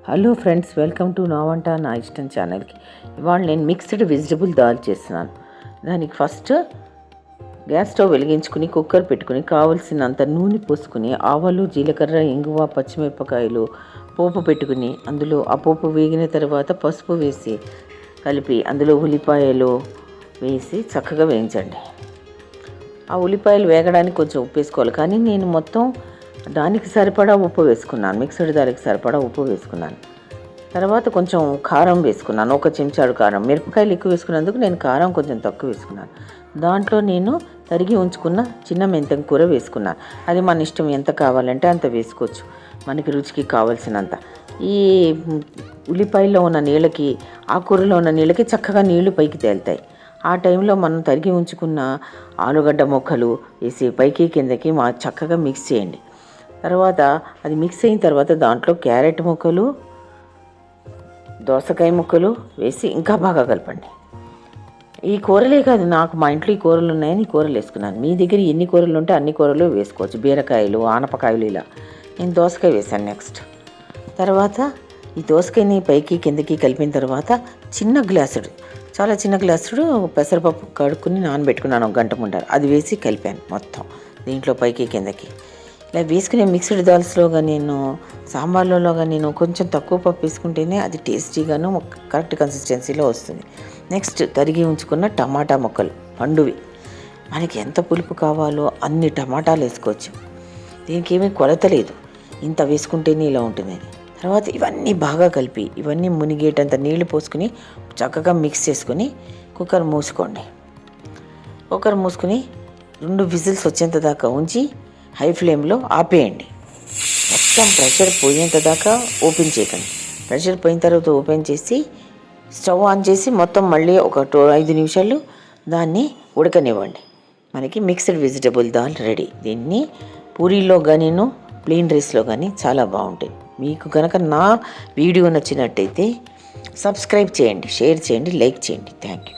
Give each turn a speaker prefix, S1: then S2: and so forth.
S1: Hello friends, welcome to నా వంట నా ఇష్టం ఛానల్కి. ఇవాళ నేను మిక్స్డ్ వెజిటబుల్ దాల్ చేస్తున్నాను. దానికి ఫస్ట్ గ్యాస్ స్టవ్ వెలిగించుకుని కుక్కర్ పెట్టుకుని కావలసినంత నూనె పోసుకుని ఆవాలు, జీలకర్ర, ఇంగువ, పచ్చిమిరపకాయలు పోపు పెట్టుకుని అందులో ఆ పోపు వేగిన తర్వాత పసుపు వేసి కలిపి అందులో ఉల్లిపాయలు వేసి చక్కగా వేయించండి. ఆ ఉల్లిపాయలు వేగడానికి కొంచెం ఉప్పు వేసుకోవాలి, కానీ నేను మొత్తం దానికి సరిపడా ఉప్పు వేసుకున్నాను. మిక్స్డ్ దానికి సరిపడా ఉప్పు వేసుకున్నాను. తర్వాత కొంచెం కారం వేసుకున్నాను, 1 చెంచాడు కారం. మిరపకాయలు ఎక్కువ వేసుకున్నందుకు నేను కారం కొంచెం తక్కువ వేసుకున్నాను. దాంట్లో నేను తరిగి ఉంచుకున్న చిన్న మెంతం కూర వేసుకున్నాను. అది మన ఇష్టం, ఎంత కావాలంటే అంత వేసుకోవచ్చు, మనకి రుచికి కావాల్సినంత. ఈ ఉల్లిపాయల్లో ఉన్న నీళ్ళకి, ఆ కూరలో ఉన్న నీళ్ళకి చక్కగా నీళ్లు పైకి తేలుతాయి. ఆ టైంలో మనం తరిగి ఉంచుకున్న ఆలుగడ్డ ముక్కలు వేసి పైకి కిందకి చక్కగా మిక్స్ చేయండి. తర్వాత అది మిక్స్ అయిన తర్వాత దాంట్లో క్యారెట్ ముక్కలు, దోసకాయ ముక్కలు వేసి ఇంకా బాగా కలపండి. ఈ కూరలే కాదు, మా ఇంట్లో ఈ కూరలు ఉన్నాయని ఈ కూరలు వేసుకున్నాను. మీ దగ్గర ఎన్ని కూరలు ఉంటే అన్ని కూరలు వేసుకోవచ్చు. బీరకాయలు, ఆనపకాయలు, ఇలా. నేను దోసకాయ వేసాను నెక్స్ట్. తర్వాత ఈ దోసకాయని పైకి కిందకి కలిపిన తర్వాత చాలా చిన్న గ్లాసుడు పెసరపప్పు కడుక్కుని నానబెట్టుకున్నాను 1 గంట ముందర. అది వేసి కలిపాను మొత్తం దీంట్లో పైకి కిందకి. ఇలా వేసుకునే మిక్స్డ్ దాల్స్లోగా నేను సాంబార్లోగా నేను కొంచెం తక్కువ పప్పు వేసుకుంటేనే అది టేస్టీగాను కరెక్ట్ కన్సిస్టెన్సీలో వస్తుంది. నెక్స్ట్ తరిగి ఉంచుకున్న టమాటా ముక్కలు పండువి. మనకి ఎంత పులుపు కావాలో అన్ని టమాటాలు వేసుకోవచ్చు. దీనికి ఏమీ కొలత లేదు, ఇంత వేసుకుంటేనే ఇలా ఉంటుంది. తర్వాత ఇవన్నీ బాగా కలిపి ఇవన్నీ మునిగేటంత నీళ్లు పోసుకుని చక్కగా మిక్స్ చేసుకుని కుక్కర్ మూసుకోండి. కుక్కర్ మూసుకుని 2 విజిల్స్ వచ్చేంత దాకా ఉంచి హై ఫ్లేమ్లో ఆపేయండి. మొత్తం ప్రెషర్ పోయేంత దాకా ఓపెన్ చేయకండి. ప్రెషర్ పోయిన తర్వాత ఓపెన్ చేసి స్టవ్ ఆన్ చేసి మొత్తం మళ్ళీ ఒక 5 నిమిషాలు దాన్ని ఉడకనివ్వండి. మనకి మిక్స్డ్ వెజిటబుల్ దాల్ రెడీ. దీన్ని పూరీలో గానీను ప్లెయిన్ రైస్లో కానీ చాలా బాగుంటుంది. మీకు కనుక నా వీడియో నచ్చినట్టయితే సబ్స్క్రైబ్ చేయండి, షేర్ చేయండి, లైక్ చేయండి. Thank you.